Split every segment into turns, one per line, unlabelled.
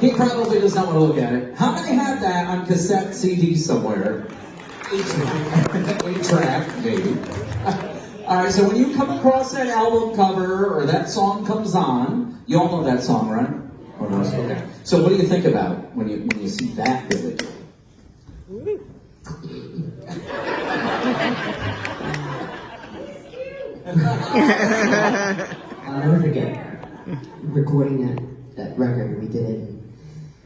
He probably does not want to look at it. How many have that on cassette CD somewhere? 8-track, maybe. All right, so when you come across that album cover or that song comes on, you all know that song, right? Oh, no, okay. So what do you think about when you see that Billy?
I'll never forget recording that record. We did it.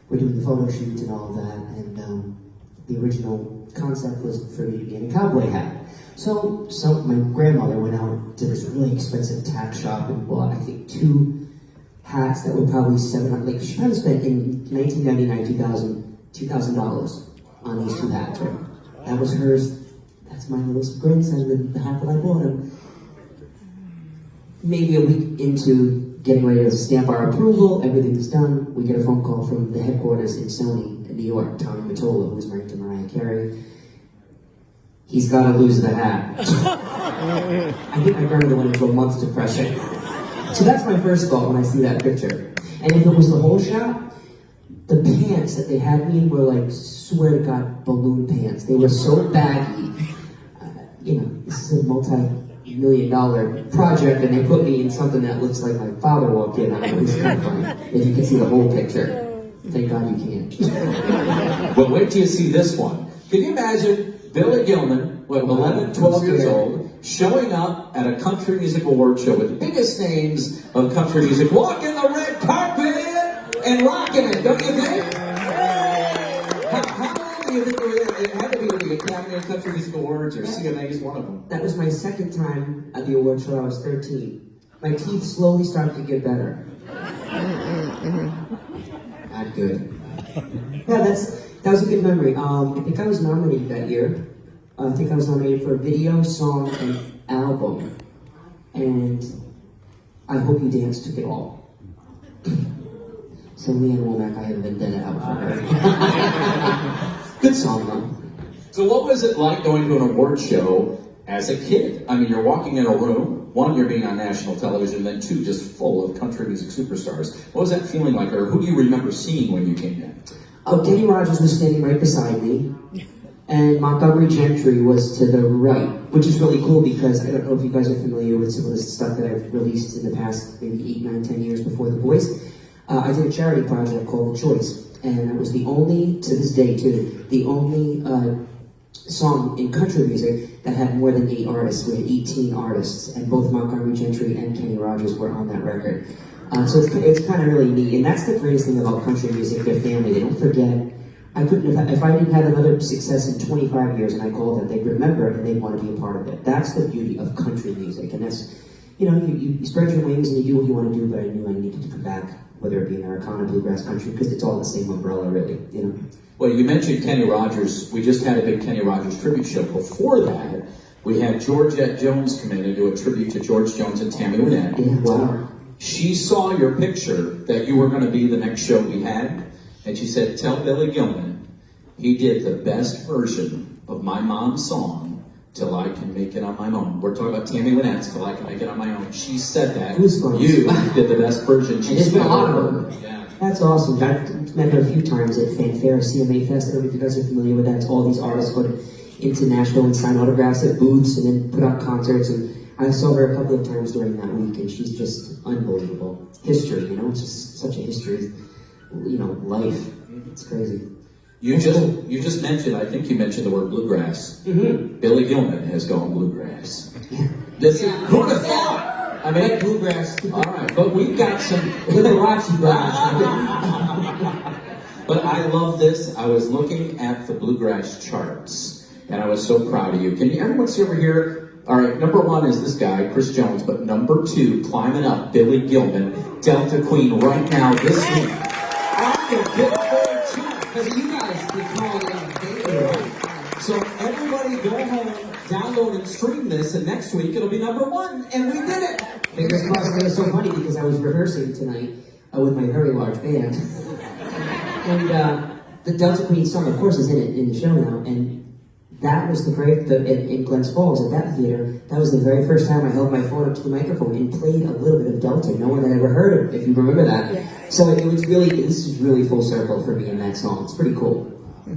We're doing the photo shoots and all of that, and the original concept was for me to be in a cowboy hat. So my grandmother went out to this really expensive tack shop and bought, I think, 2 hats that were probably $700. Like she probably spent in 1999, $2,000 on these 2 hats. Right? That was hers. That's my little grandson, the hat that I bought him. Maybe a week into getting ready to stamp our approval, everything's done. We get a phone call from the headquarters in Sony in New York, Tommy Mottola, who's married to Mariah Carey. He's got to lose the hat. I think my grandmother went into a month's depression. So that's my first thought when I see that picture. And if it was the whole shot, the pants that they had me in were like, swear to God, balloon pants. They were so baggy. This is a multi-million-dollar project, and they put me in something that looks like my father walked in. I know it's kind of funny. If you can see the whole picture. Thank God you can't.
Well, wait till you see this one. Can you imagine Billy Gilman, 11, 12 years old, showing up at a country music award show with the biggest names of country music, walking the red carpet and rocking it, don't you think? How old do you think they were there? It had to be with the Academy of Country Music Awards or CMA's, one of them.
That was my second time at the award show. I was 13. My teeth slowly started to get better. Not good. Yeah, that was a good memory. I think I was nominated that year. I think I was nominated for video, song, and album. And I Hope You Dance took it all. So Leanne Womack, I have a vendetta out for her. Good song, though.
So what was it like going to an award show as a kid? I mean, you're walking in a room, 1, you're being on national television, then 2, just full of country music superstars. What was that feeling like, or who do you remember seeing when you came in?
Kenny Rogers was standing right beside me, and Montgomery Gentry was to the right, which is really cool because I don't know if you guys are familiar with some of the stuff that I've released in the past maybe 8, 9, 10 years before The Voice. I did a charity project called The Choice, and it was the only, to this day too, the only song in country music that had more than 8 artists. We had 18 artists, and both Montgomery Gentry and Kenny Rogers were on that record. So it's kind of really neat, and that's the greatest thing about country music, their family. They don't forget. I couldn't have, if I didn't have another success in 25 years and I called them, they'd remember it and they'd want to be a part of it. That's the beauty of country music, and that's, you spread your wings and you do what you want to do, but I knew I needed to come back, whether it be Americana, bluegrass, country, because it's all the same umbrella, really,
Well, you mentioned Kenny Rogers. We just had a big Kenny Rogers tribute show. Before that, we had Georgette Jones come in and do a tribute to George Jones and Tammy Wynette.
Yeah, wow.
She saw your picture that you were going to be the next show we had, and she said, tell Billy Gilman he did the best version of my mom's song, Till I Can Make It On My Own. We're talking about Tammy Wynnette's Till I Can Make It On My Own. She said that. You did the best version. She's been on her. Yeah.
That's awesome. I've met her a few times at Fanfare, CMA Fest. I don't know if you guys are familiar with that. It's all these artists go into Nashville and sign autographs at booths and then put out concerts. And I saw her a couple of times during that week, and she's just unbelievable. History, it's just such a history, life. It's crazy.
You just mentioned, I think you mentioned the word bluegrass. Mm-hmm. Billy Gilman has gone bluegrass.
Yeah.
Who would have thought? I mean, bluegrass. All right, but we've got some
Liberace grass.
But I love this. I was looking at the bluegrass charts, and I was so proud of you. Can everyone see over here? All right, number 1 is this guy, Chris Jones, but number 2, climbing up, Billy Gilman, Delta Queen, right now, this week. On the Billboard chart, because you guys be calling it baby. So everybody go home, download and stream this, and next week it'll be number 1, and we did it.
Fingers crossed. It was so funny because I was rehearsing tonight with my very large band, and the Delta Queen song, of course, is in the show now, and that was in Glens Falls at that theater, that was the very first time I held my phone up to the microphone and played a little bit of Delta. No one had ever heard it, if you remember that.
Yeah.
So it was really, this is really full circle for me in that song. It's pretty cool.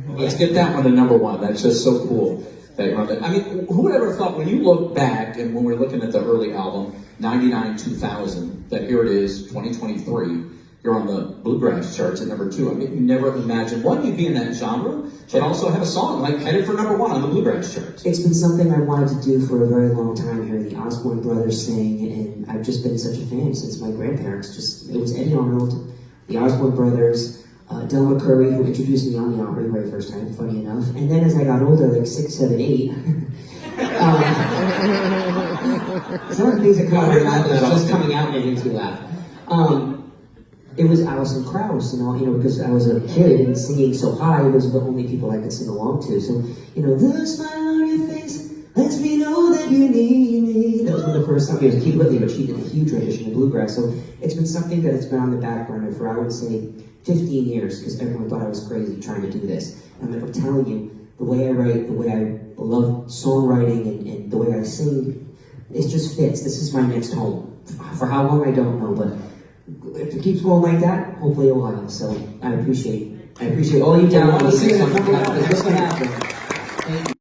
Let's get that one to number one. That's just so cool. That you're on that. I mean, who would ever thought when you look back and when we're looking at the early album, 99, 2000, that here it is, 2023, you're on the bluegrass charts at number 2. I mean, you never imagined, one, you'd be in that genre, but also have a song like headed for number 1 on the bluegrass charts.
It's been something I wanted to do for a very long time, hearing the Osborne brothers sing, and I've just been such a fan since my grandparents. It was Eddie Arnold, the Osborne brothers, Del McCurry, who introduced me on the Opry the very first time, funny enough. And then as I got older, like 6, 7, 8, some of the things that come out of my mouth is just coming out and it makes me laugh. It was Alison Krauss, because I was a kid and singing so high was the only people I could sing along to. So, the smile on your face lets me know that you need me. That was one of the first times. It was Keith Whitley, but she did a huge rendition of bluegrass. So it's been something that has been on the back burner for, I would say, 15 years, because everyone thought I was crazy trying to do this. And I'm telling you, the way I write, the way I love songwriting, and the way I sing, it just fits. This is my next home. For how long, I don't know, but if it keeps going like that, hopefully a while. So I appreciate all you down.
I wanna say something.
It's going to happen. Thank you.